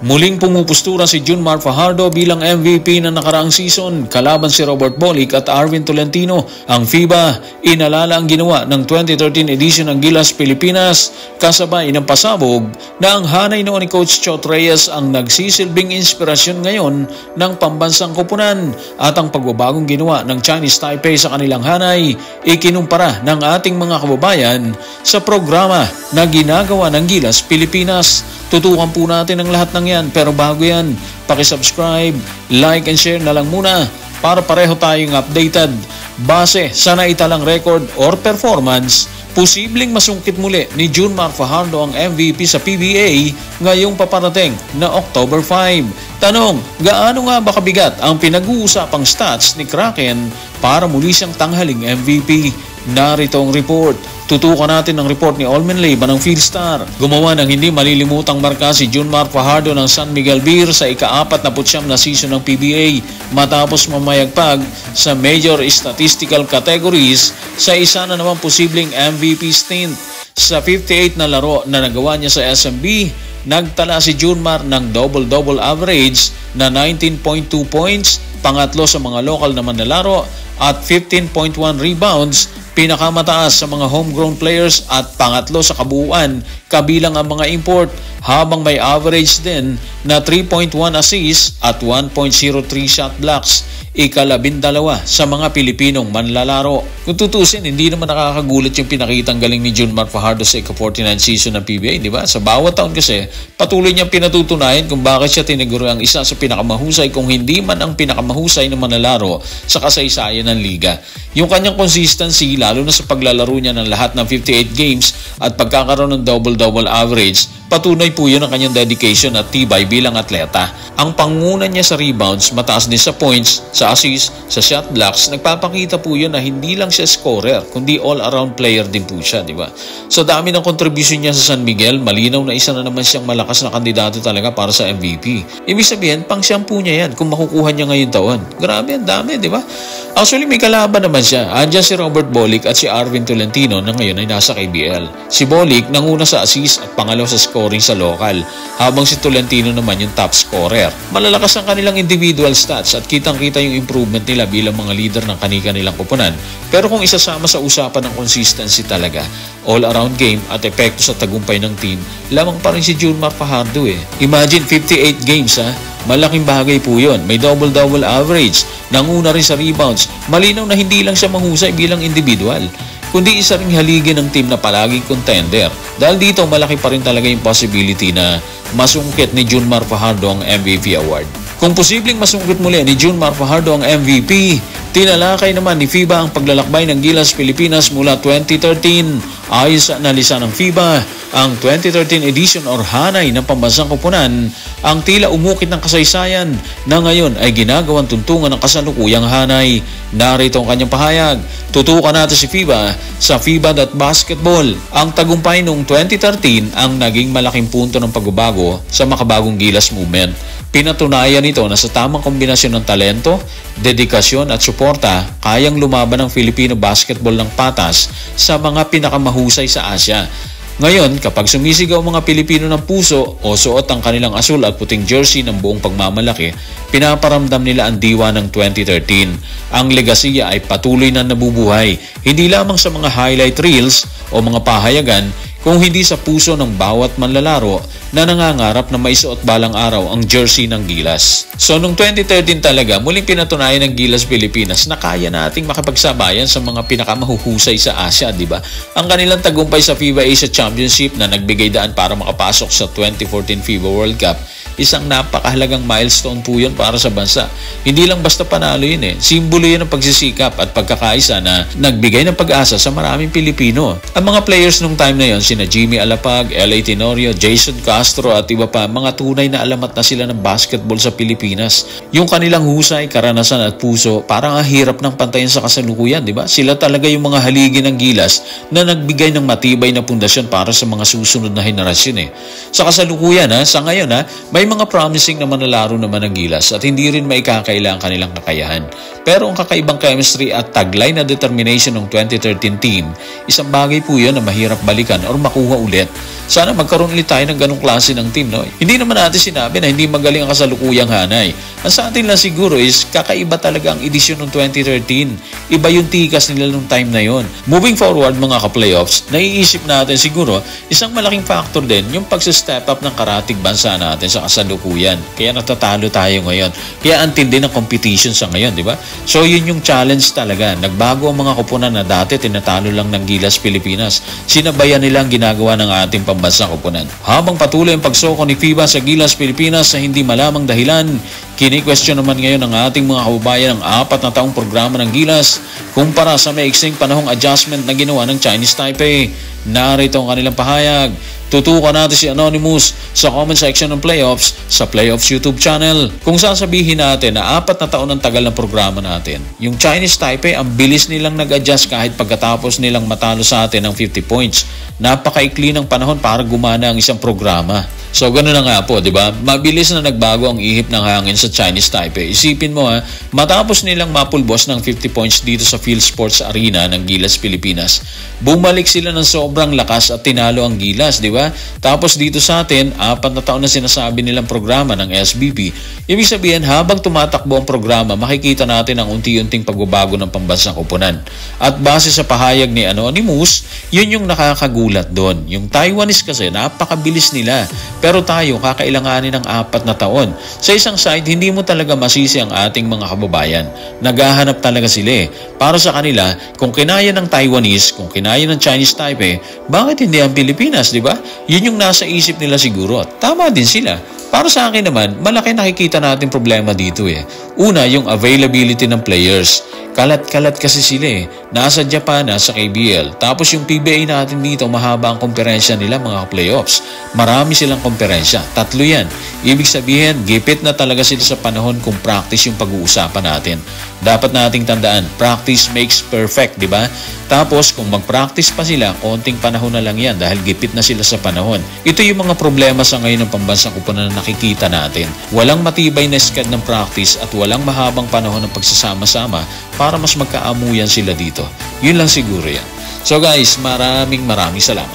Muling pumupustura si Junmar Fajardo bilang MVP ng nakaraang season kalaban si Robert Bolick at Arvin Tolentino. Ang FIBA inalala ang ginawa ng 2013 edition ng Gilas Pilipinas kasabay ng pasabog na ang hanay noon ni Coach Chot Reyes ang nagsisilbing inspirasyon ngayon ng pambansang koponan at ang pagbabagong ginawa ng Chinese Taipei sa kanilang hanay ikinumpara ng ating mga kababayan sa programa na ginagawa ng Gilas Pilipinas. Tutukan po natin ang lahat ng yan, pero bago yan, pakisubscribe, like and share na lang muna para pareho tayong updated. Base sa naitalang record or performance, posibleng masungkit muli ni Junmar Fajardo ang MVP sa PBA ngayong paparating na October 5. Tanong, gaano nga ba kabigat ang pinag-uusapang stats ni Kraken para muli siyang tanghaling MVP? Narito ang report. Tutukan natin ang report ni Olmen Leiva ng Philstar. Gumawa ng hindi malilimutang marka si Junmar Fajardo ng San Miguel Beer sa ika-49 na season ng PBA matapos mamayagpag sa major statistical categories sa isa na naman posibleng MVP stint. Sa 58 na laro na nagawa niya sa SMB, nagtala si Junmar ng double-double average na 19.2 points, pangatlo sa mga local na manlalaro at 15.1 rebounds, pinakamataas sa mga homegrown players at pangatlo sa kabuuan kabilang ang mga import, habang may average din na 3.1 assists at 1.03 shot blocks, ika-12 sa mga Pilipinong manlalaro. Kung tutusin, hindi naman nakakagulat yung pinakitang galing ni Junmar Fajardo sa ika-49 season ng PBA, di ba? Sa bawat taon kasi, patuloy niyang pinatutunayan kung bakit siya tinaguro ang isa sa pinakamahusay kung hindi man ang pinakamahusay na manlalaro sa kasaysayan ng liga. Yung kanyang consistency, lalo na sa paglalaro niya ng lahat ng 58 games at pagkakaroon ng double-double average, patunay po yun ang kanyang dedication at tibay bilang atleta. Ang pangunan niya sa rebounds, mataas din sa points, sa assists, sa shot blocks, nagpapakita po yun na hindi lang siya scorer, kundi all-around player din po siya, di ba? So dami ng contribution niya sa San Miguel, malinaw na isa na naman siyang malakas na kandidato talaga para sa MVP. Ibig sabihin, pang-shampoo niya yan kung makukuha niya ngayong taon. Grabe, ang dami, di ba? Actually, may kalaban naman siya. Andiyan si Robert Bolick at si Arvin Tolentino na ngayon ay nasa KBL. Si Bolick nanguna sa assist at pangalaw sa scoring sa local, habang si Tolentino naman yung top scorer. Malalakas ang kanilang individual stats at kitang-kita yung improvement nila bilang mga leader ng kanilang koponan. Pero kung isasama sa usapan ng consistency talaga, all-around game at epekto sa tagumpay ng team, lamang pa rin si Junmar Fajardo eh. Imagine 58 games ha. Malaking bagay po yun. May double-double average. Nanguna rin sa rebounds. Malinaw na hindi lang siya mahusay bilang individual, kundi isa ring haligi ng team na palaging contender. Dahil dito, malaki pa rin talaga yung possibility na masungkit ni Junmar Fajardo ang MVP award. Kung posibleng masungkit muli ni Junmar Fajardo ang MVP, tinalakay naman ni FIBA ang paglalakbay ng Gilas Pilipinas mula 2013. Ayon sa analisa ng FIBA, ang 2013 edition or hanay ng pambansang koponan ang tila umukit ng kasaysayan na ngayon ay ginagawang tuntungan ng kasalukuyang hanay. Narito ang kanyang pahayag. Tutukan natin si FIBA sa FIBA.basketball. Ang tagumpay noong 2013 ang naging malaking punto ng pagbabago sa makabagong Gilas movement. Pinatunayan nito na sa tamang kombinasyon ng talento, dedikasyon at suporta, kayang lumaban ng Filipino basketball ng patas sa mga pinakamahusay sa Asia. Ngayon, kapag sumisigaw ang mga Pilipino ng puso o suot ang kanilang asul at puting jersey ng buong pagmamalaki, pinaparamdam nila ang diwa ng 2013. Ang legasiya ay patuloy na nabubuhay, hindi lamang sa mga highlight reels o mga pahayagan, kung hindi sa puso ng bawat manlalaro na nangangarap na maisuot balang araw ang jersey ng Gilas. So noong 2013 talaga, muling pinatunayan ng Gilas Pilipinas na kaya nating makapagsabayan sa mga pinakamahuhusay sa Asia, di ba? Ang kanilang tagumpay sa FIBA Asia Championship na nagbigay daan para makapasok sa 2014 FIBA World Cup, isang napakahalagang milestone po yun para sa bansa. Hindi lang basta panalo yun eh. Simbolo yun ng pagsisikap at pagkakaisa na nagbigay ng pag-asa sa maraming Pilipino. Ang mga players nung time na yun, sina Jimmy Alapag, L.A. Tenorio, Jason Castro at iba pa, mga tunay na alamat na sila ng basketball sa Pilipinas. Yung kanilang husay, karanasan at puso, parang ang hirap ng pantayin sa kasalukuyan, di ba? Sila talaga yung mga haligi ng Gilas na nagbigay ng matibay na pundasyon para sa mga susunod na henerasyon eh. Sa kasalukuyan sa ngayon may mga promising na manlalaro naman ng Gilas at hindi rin maikakaila ang kanilang kakayahan. Pero ang kakaibang chemistry at taglay na determination ng 2013 team, isang bagay po yun na mahirap balikan or makuha ulit. Sana magkaroon ulit tayo ng ganong klase ng team, no? Hindi naman natin sinabi na hindi magaling ang kasalukuyang Hanay. Ang sa atin lang siguro is kakaiba talaga ang edisyon ng 2013. Iba yung tikas nila nung time na yon. Moving forward mga ka-playoffs, naiisip natin siguro isang malaking factor din yung pagsa-step up ng karatig bansa natin sa kasalukuyan. Kaya natatalo tayo ngayon. Kaya ang tindi ng competition sa ngayon, di ba? So yun yung challenge talaga. Nagbago ang mga kupunan na dati tinatalo lang ng Gilas Pilipinas. Sinabayan nila ang ginagawa ng ating pambansang kupunan. Habang patuloy ang pagsoko ni FIBA sa Gilas Pilipinas sa hindi malamang dahilan, kini-question naman ngayon ng ating mga kababayan ang 4 na taong programa ng Gilas kumpara sa maiksing panahong adjustment na ginawa ng Chinese Taipei. Narito ang kanilang pahayag. Tutukan natin si Anonymous sa comment section ng Playoffs sa Playoffs YouTube channel. Kung sasabihin natin na 4 na taon ang tagal ng programa natin, yung Chinese Taipei ang bilis nilang nag-adjust kahit pagkatapos nilang matalo sa atin ng 50 points. Napakaikli ng panahon para gumana ang isang programa. So ganoon na nga po, di ba? Mabilis na nagbago ang ihip ng hangin sa Chinese Taipei. Isipin mo matapos nilang mapulbos ng 50 points dito sa Field Sports Arena ng Gilas Pilipinas, bumalik sila ng sobrang lakas at tinalo ang Gilas, di ba? Tapos dito sa atin, 4 na taon na sinasabi nilang programa ng SBP. Ibig sabihin, habang tumatakbo ang programa, makikita natin ang unti-unting pagbabago ng pambansang kupunan. At base sa pahayag ni Anonymous, yun yung nakakagulat doon. Yung Taiwanese kasi, napakabilis nila. Pero tayo, kakailanganin ng 4 na taon. Sa isang side, hindi mo talaga masisi ang ating mga kababayan. Naghahanap talaga sila. Para sa kanila, kung kinaya ng Taiwanese, kung kinaya ng Chinese Taipei, bakit hindi ang Pilipinas, di ba? Yun yung nasa isip nila siguro. Tama din sila. Para sa akin naman, malaki nakikita natin problema dito Una, yung availability ng players. Kalat-kalat kasi sila Nasa Japan, nasa KBL. Tapos yung PBA natin dito, mahaba ang komperensya nila mga playoffs. Marami silang komperensya. 3 yan. Ibig sabihin, gipit na talaga sila sa panahon kung practice yung pag-uusapan natin. Dapat nating tandaan, practice makes perfect, di ba? Tapos kung mag-practice pa sila, konting panahon na lang yan dahil gipit na sila sa panahon. Ito yung mga problema sa ngayon ng pambansang kupunan na nakikita natin. Walang matibay na sked ng practice at walang mahabang panahon ng pagsasama-sama para mas magkaamuyan sila dito. Yun lang siguro yan. So guys, maraming salamat.